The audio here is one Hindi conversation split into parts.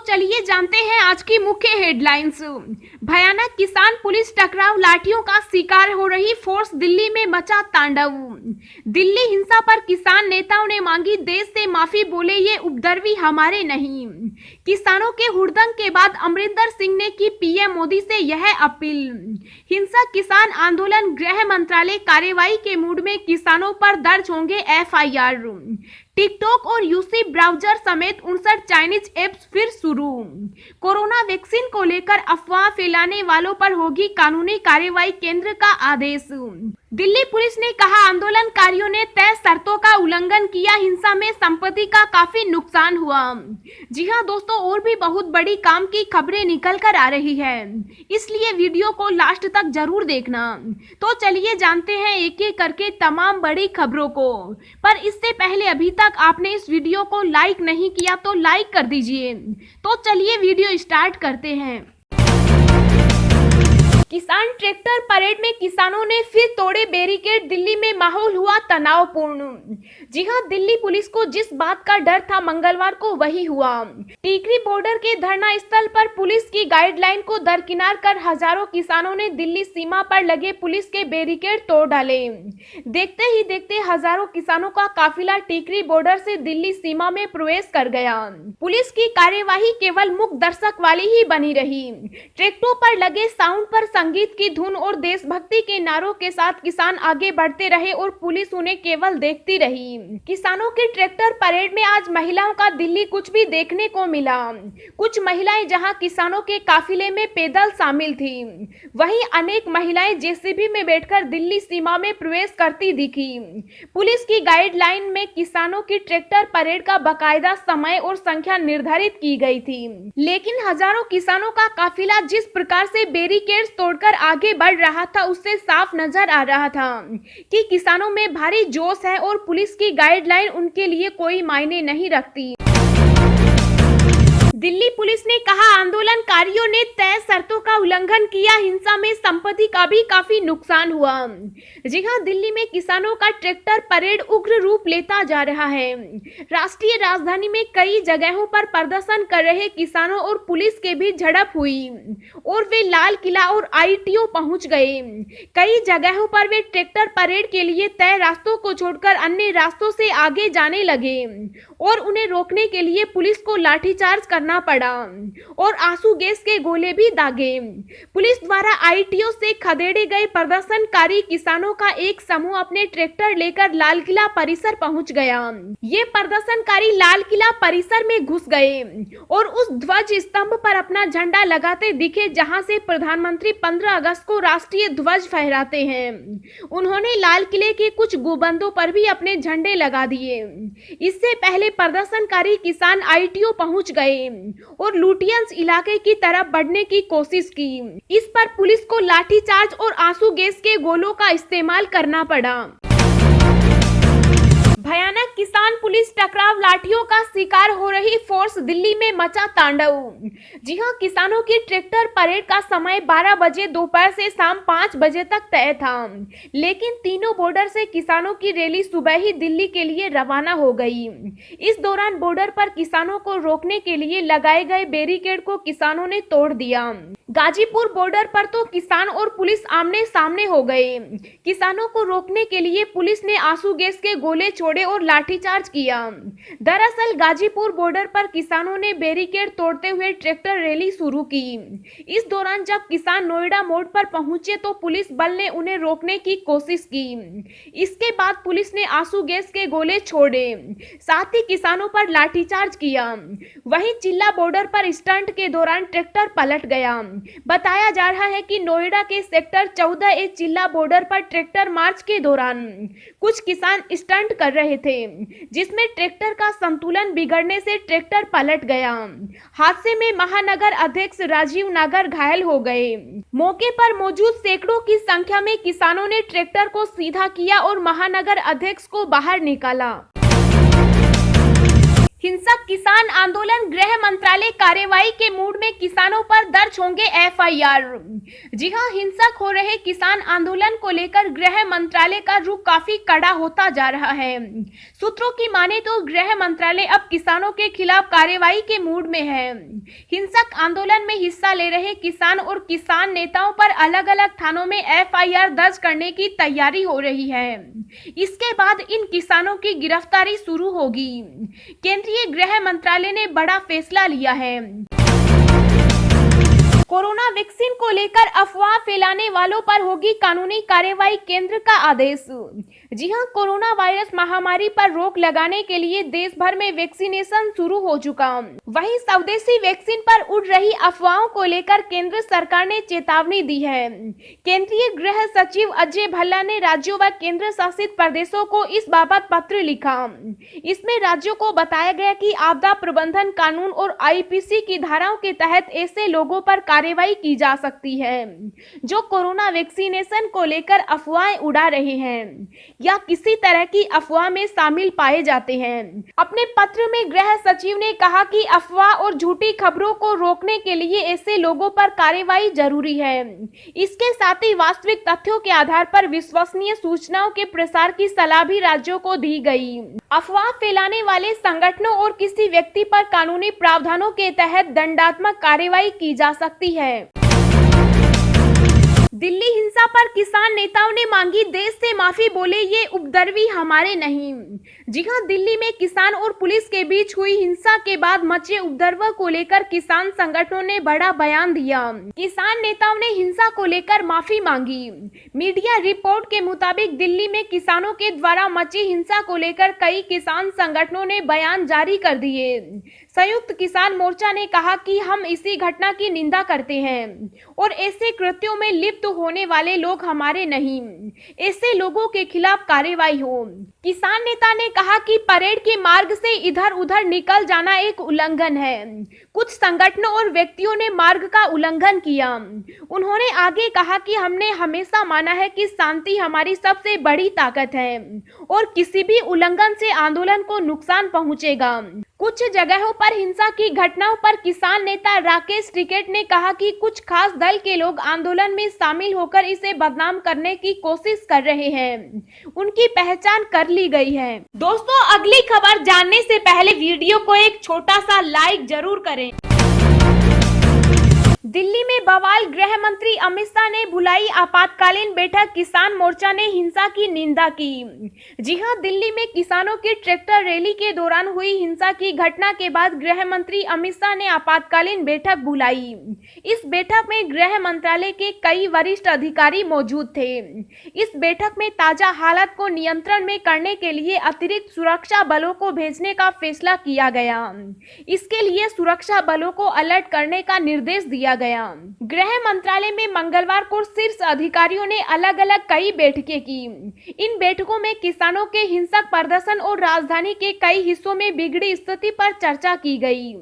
चलिए जानते हैं आज की मुख्य हेडलाइंस। भयानक किसान पुलिस टकराव, लाठियों का शिकार हो रही फोर्स, दिल्ली में मचा तांडव। दिल्ली हिंसा पर किसान नेताओं ने मांगी देश से माफी, बोले ये उपद्रवी हमारे नहीं। किसानों के हुड़दंग के बाद अमरिंदर सिंह ने की पीएम मोदी से यह अपील। हिंसक किसान आंदोलन, गृह मंत्रालय कार्रवाई के मूड में, किसानों पर दर्ज होंगे एफआईआर। टिकटॉक और यूसी ब्राउजर समेत 59 चाइनीज ऐप्स फिर शुरू। कोरोना वैक्सीन को लेकर अफवाह फैलाने वालों पर होगी कानूनी कार्रवाई, केंद्र का आदेश। दिल्ली पुलिस ने कहा आंदोलनकारियों ने तय शर्तों का उल्लंघन किया, हिंसा में संपत्ति का काफी नुकसान हुआ। जी हां दोस्तों, और भी बहुत बड़ी काम की खबरें निकल कर आ रही है, इसलिए वीडियो को लास्ट तक जरूर देखना। तो चलिए जानते हैं एक एक करके तमाम बड़ी खबरों को। पर इससे पहले अभी तक आपने इस वीडियो को लाइक नहीं किया तो लाइक कर दीजिए। तो चलिए वीडियो स्टार्ट करते हैं। किसान ट्रैक्टर परेड में किसानों ने फिर तोड़े बैरिकेड, दिल्ली में माहौल हुआ तनावपूर्ण। जी हां, दिल्ली पुलिस को जिस बात का डर था मंगलवार को वही हुआ। टीकरी बॉर्डर के धरना स्थल पर पुलिस की गाइडलाइन को दरकिनार कर हजारों किसानों ने दिल्ली सीमा पर लगे पुलिस के बैरिकेड तोड़ डाले। देखते ही देखते हजारों किसानों का काफिला टीकरी बॉर्डर से दिल्ली सीमा में प्रवेश कर गया। पुलिस की कार्यवाही केवल मूक दर्शक वाली ही बनी रही। ट्रैक्टरों पर लगे साउंड पर संगीत की धुन और देशभक्ति के नारों के साथ किसान आगे बढ़ते रहे और पुलिस उन्हें केवल देखती रही। किसानों के ट्रैक्टर परेड में आज महिलाओं का दिल्ली कुछ भी देखने को मिला। कुछ महिलाएं जहां किसानों के काफिले में पैदल शामिल थी, वहीं अनेक महिलाएं जेसीबी में बैठकर दिल्ली सीमा में प्रवेश करती दिखी। पुलिस की गाइडलाइन में किसानों की ट्रैक्टर परेड का बाकायदा समय और संख्या निर्धारित की गई थी, लेकिन हजारों किसानों का काफिला जिस प्रकार से बैरिकेड्स तोड़कर आगे बढ़ रहा था उससे साफ नजर आ रहा था कि किसानों में भारी जोश है और पुलिस की गाइडलाइन उनके लिए कोई मायने नहीं रखती। दिल्ली पुलिस ने कहा आंदोलनकारियों ने तय शर्तों का उल्लंघन किया, हिंसा में संपत्ति का भी काफी नुकसान हुआ। जी हां, दिल्ली में किसानों का ट्रैक्टर परेड उग्र रूप लेता जा रहा है। राष्ट्रीय राजधानी में कई जगहों पर प्रदर्शन कर रहे किसानों और पुलिस के बीच झड़प हुई और वे लाल किला और आईटीओ पहुंच गए। कई जगहों पर वे ट्रैक्टर परेड के लिए तय रास्तों को छोड़कर अन्य रास्तों से आगे जाने लगे और उन्हें रोकने के लिए पुलिस को लाठीचार्ज करना पड़ा और आंसू गैस के गोले भी दागे। पुलिस द्वारा आईटीओ से खदेड़े गए प्रदर्शनकारी किसानों का एक समूह अपने ट्रैक्टर लेकर लाल किला परिसर पहुंच गया। ये प्रदर्शनकारी लाल किला परिसर में घुस गए और उस ध्वज स्तंभ पर अपना झंडा लगाते दिखे जहां से प्रधानमंत्री 15 अगस्त को राष्ट्रीय ध्वज फहराते हैं। उन्होंने लाल किले के कुछ गुंबदों पर भी अपने झंडे लगा दिए। इससे पहले प्रदर्शनकारी किसान आईटीओ पहुंच गए और लुटियंस इलाके की तरफ बढ़ने की कोशिश की। इस पर पुलिस को लाठीचार्ज और आंसू गैस के गोलों का इस्तेमाल करना पड़ा। भयानक किसान पुलिस टकराव, लाठियों का शिकार हो रही फोर्स, दिल्ली में मचा तांडव। जी हां, किसानों की ट्रैक्टर परेड का समय 12 बजे दोपहर से शाम 5 बजे तक तय था, लेकिन तीनों बॉर्डर से किसानों की रैली सुबह ही दिल्ली के लिए रवाना हो गई। इस दौरान बॉर्डर पर किसानों को रोकने के लिए लगाए गए बैरिकेड को किसानों ने तोड़ दिया। गाजीपुर बॉर्डर पर तो किसान और पुलिस आमने सामने हो गए। किसानों को रोकने के लिए पुलिस ने आंसू गैस के गोले छोड़े और लाठीचार्ज किया। दरअसल गाजीपुर बॉर्डर पर किसानों ने बैरिकेड तोड़ते हुए ट्रैक्टर रैली शुरू की। इस दौरान जब किसान नोएडा मोड़ पर पहुंचे तो पुलिस बल ने उन्हें रोकने की कोशिश की। इसके बाद पुलिस ने आंसू गैस के गोले छोड़े, साथ ही किसानों पर लाठीचार्ज किया। वहीं चिल्ला बॉर्डर पर स्टंट के दौरान ट्रैक्टर पलट गया। बताया जा रहा है कि नोएडा के सेक्टर 14A चिल्ला बॉर्डर पर ट्रैक्टर मार्च के दौरान कुछ किसान स्टंट कर रहे थे, जिसमें ट्रैक्टर का संतुलन बिगड़ने से ट्रैक्टर पलट गया। हादसे में महानगर अध्यक्ष राजीव नागर घायल हो गए। मौके पर मौजूद सैकड़ों की संख्या में किसानों ने ट्रैक्टर को सीधा किया और महानगर अध्यक्ष को बाहर निकाला। हिंसक किसान आंदोलन, गृह मंत्रालय कार्रवाई के मूड में, किसानों पर दर्ज होंगे एफआईआर। जी हां, हिंसक हो रहे किसान आंदोलन को लेकर गृह मंत्रालय का रुख काफी कड़ा होता जा रहा है। सूत्रों की माने तो गृह मंत्रालय अब किसानों के खिलाफ कार्रवाई के मूड में है। हिंसक आंदोलन में हिस्सा ले रहे किसान और किसान नेताओं पर अलग अलग थानों में एफआईआर दर्ज करने की तैयारी हो रही है। इसके बाद इन किसानों की गिरफ्तारी शुरू होगी। केंद्रीय गृह मंत्रालय ने बड़ा फैसला लिया है। कोरोना वैक्सीन को लेकर अफवाह फैलाने वालों पर होगी कानूनी कार्रवाई, केंद्र का आदेश। जी हां, कोरोना वायरस महामारी पर रोक लगाने के लिए देश भर में वैक्सीनेशन शुरू हो चुका। वहीं स्वदेशी वैक्सीन पर उड़ रही अफवाहों को लेकर केंद्र सरकार ने चेतावनी दी है। केंद्रीय गृह सचिव अजय भल्ला ने राज्यों व केंद्र शासित प्रदेशों को इस बाबत पत्र लिखा। इसमें राज्यों को बताया गया कि आपदा प्रबंधन कानून और आईपीसी की धाराओं के तहत ऐसे लोगों पर कार्रवाई की जा सकती है जो कोरोना वैक्सीनेशन को लेकर अफवाहें उड़ा रहे हैं या किसी तरह की अफवाह में शामिल पाए जाते हैं। अपने पत्र में गृह सचिव ने कहा कि अफवाह और झूठी खबरों को रोकने के लिए ऐसे लोगों पर कार्रवाई जरूरी है। इसके साथ ही वास्तविक तथ्यों के आधार पर विश्वसनीय सूचनाओं के प्रसार की सलाह भी राज्यों को दी गई। अफवाह फैलाने वाले संगठनों और किसी व्यक्ति पर कानूनी प्रावधानों के तहत दंडात्मक कार्रवाई की जा सकती है। दिल्ली हिंसा पर किसान नेताओं ने मांगी देश से माफी, बोले ये उपद्रवी हमारे नहीं। जी हां, दिल्ली में किसान और पुलिस के बीच हुई हिंसा के बाद मचे उपद्रव को लेकर किसान संगठनों ने बड़ा बयान दिया। किसान नेताओं ने हिंसा को लेकर माफी मांगी। मीडिया रिपोर्ट के मुताबिक दिल्ली में किसानों के द्वारा मची हिंसा को लेकर कई किसान संगठनों ने बयान जारी कर दिए। संयुक्त किसान मोर्चा ने कहा कि हम इसी घटना की निंदा करते हैं और ऐसे कृत्यों में लिप्त होने वाले लोग हमारे नहीं, ऐसे लोगों के खिलाफ कार्रवाई हो। किसान नेता ने कहा कि परेड के मार्ग से इधर उधर निकल जाना एक उल्लंघन है। कुछ संगठनों और व्यक्तियों ने मार्ग का उल्लंघन किया। उन्होंने आगे कहा कि हमने हमेशा माना है कि शांति हमारी सबसे बड़ी ताकत है और किसी भी उल्लंघन से आंदोलन को नुकसान पहुंचेगा। कुछ जगहों पर हिंसा की घटनाओं पर किसान नेता राकेश टिकैत ने कहा कि कुछ खास दल के लोग आंदोलन में शामिल होकर इसे बदनाम करने की कोशिश कर रहे हैं। उनकी पहचान कर ली गई है। दोस्तों, अगली खबर जानने से पहले वीडियो को एक छोटा सा लाइक जरूर करें। दिल्ली में बवाल, गृह मंत्री अमित शाह ने बुलाई आपातकालीन बैठक, किसान मोर्चा ने हिंसा की निंदा की। जी हां, दिल्ली में किसानों की ट्रैक्टर रैली के दौरान हुई हिंसा की घटना के बाद गृह मंत्री अमित शाह ने आपातकालीन बैठक बुलाई। इस बैठक में गृह मंत्रालय के कई वरिष्ठ अधिकारी मौजूद थे। इस बैठक में ताजा हालात को नियंत्रण में करने के लिए अतिरिक्त सुरक्षा बलों को भेजने का फैसला किया गया। इसके लिए सुरक्षा बलों को अलर्ट करने का निर्देश दिया गया। गृह मंत्रालय में मंगलवार को शीर्ष अधिकारियों ने अलग अलग कई बैठकें की। इन बैठकों में किसानों के हिंसक प्रदर्शन और राजधानी के कई हिस्सों में बिगड़ी स्थिति पर चर्चा की गई।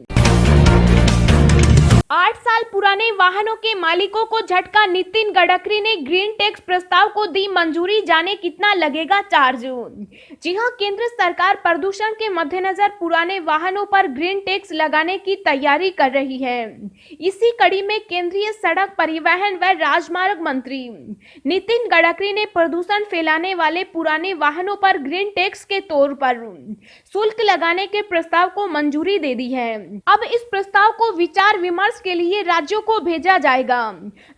8 साल पुराने वाहनों के मालिकों को झटका, नितिन गडकरी ने ग्रीन टैक्स प्रस्ताव को दी मंजूरी, जाने कितना लगेगा चार्ज। जी हां, केंद्र सरकार प्रदूषण के मद्देनजर पुराने वाहनों पर ग्रीन टैक्स लगाने की तैयारी कर रही है। इसी कड़ी में केंद्रीय सड़क परिवहन व राजमार्ग मंत्री नितिन गडकरी ने प्रदूषण फैलाने वाले पुराने वाहनों पर ग्रीन टैक्स के तौर पर शुल्क लगाने के प्रस्ताव को मंजूरी दे दी है। अब इस प्रस्ताव को विचार विमर्श के लिए राज्यों को भेजा जाएगा।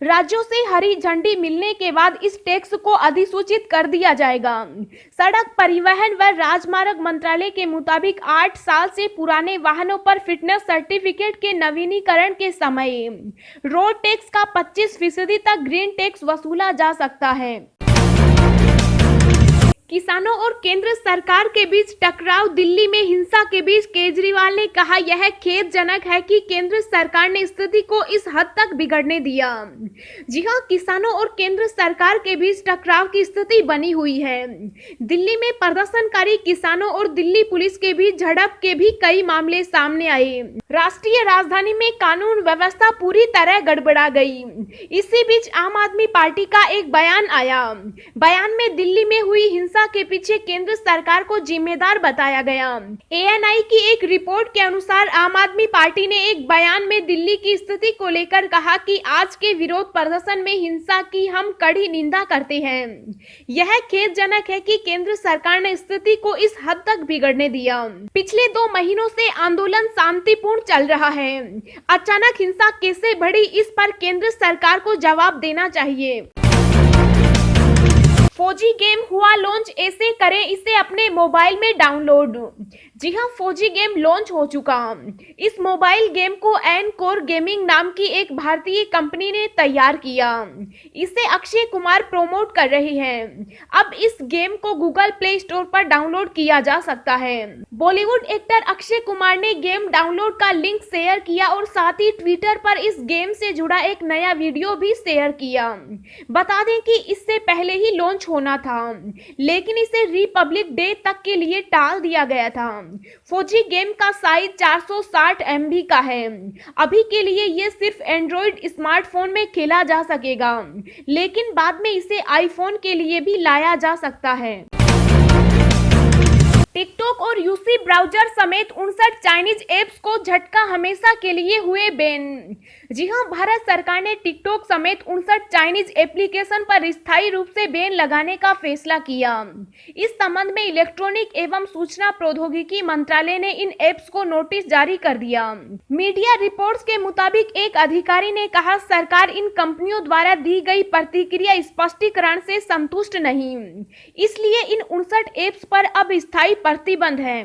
राज्यों से हरी झंडी मिलने के बाद इस टैक्स को अधिसूचित कर दिया जाएगा। सड़क परिवहन व राजमार्ग मंत्रालय के मुताबिक 8 साल से पुराने वाहनों पर फिटनेस सर्टिफिकेट के नवीनीकरण के समय रोड टैक्स का 25% तक ग्रीन टैक्स वसूला जा सकता है। किसानों और केंद्र सरकार के बीच टकराव, दिल्ली में हिंसा के बीच केजरीवाल ने कहा यह खेदजनक है कि केंद्र सरकार ने स्थिति को इस हद तक बिगड़ने दिया। जी हां, किसानों और केंद्र सरकार के बीच टकराव की स्थिति बनी हुई है। दिल्ली में प्रदर्शनकारी किसानों और दिल्ली पुलिस के बीच झड़प के भी कई मामले सामने आए। राष्ट्रीय राजधानी में कानून व्यवस्था पूरी तरह गड़बड़ा गई। इसी बीच आम आदमी पार्टी का एक बयान आया। बयान में दिल्ली में हुई हिंसा हिंसा के पीछे केंद्र सरकार को जिम्मेदार बताया गया। एएनआई की एक रिपोर्ट के अनुसार आम आदमी पार्टी ने एक बयान में दिल्ली की स्थिति को लेकर कहा कि आज के विरोध प्रदर्शन में हिंसा की हम कड़ी निंदा करते हैं। यह खेदजनक है कि केंद्र सरकार ने स्थिति को इस हद तक बिगड़ने दिया। पिछले 2 महीनों से आंदोलन शांतिपूर्ण चल रहा है। अचानक हिंसा कैसे बढ़ी, इस पर केंद्र सरकार को जवाब देना चाहिए। फौजी गेम हुआ लॉन्च, ऐसे करें इसे अपने मोबाइल में डाउनलोड। जी हां, फौजी गेम लॉन्च हो चुका। इस मोबाइल गेम को एनकोर गेमिंग नाम की एक भारतीय कंपनी ने तैयार किया। इसे अक्षय कुमार प्रमोट कर रहे हैं। अब इस गेम को गूगल प्ले स्टोर पर डाउनलोड किया जा सकता है। बॉलीवुड एक्टर अक्षय कुमार ने गेम डाउनलोड का लिंक शेयर किया और साथ ही ट्विटर पर इस गेम से जुड़ा एक नया वीडियो भी शेयर किया। बता दें कि इससे पहले ही लॉन्च होना था, लेकिन इसे रिपब्लिक डे तक के लिए टाल दिया गया था। फौजी गेम का साइज 460 MB का है। अभी के लिए ये सिर्फ एंड्रॉइड स्मार्टफोन में खेला जा सकेगा, लेकिन बाद में इसे आईफोन के लिए भी लाया जा सकता है। टिकटॉक और यूसी ब्राउजर समेत 59 चाइनीज ऐप्स को झटका, हमेशा के लिए हुए बैन। जी हां, भारत सरकार ने टिकटॉक समेत 59 चाइनीज एप्लीकेशन पर स्थायी रूप से बैन लगाने का फैसला किया। इस संबंध में इलेक्ट्रॉनिक एवं सूचना प्रौद्योगिकी मंत्रालय ने इन ऐप्स को नोटिस जारी कर दिया। मीडिया रिपोर्ट्स के मुताबिक एक अधिकारी ने कहा, सरकार इन कंपनियों द्वारा दी गई प्रतिक्रिया स्पष्टीकरण से संतुष्ट नहीं, इसलिए इन 59 ऐप्स पर अब स्थायी प्रतिबंध है।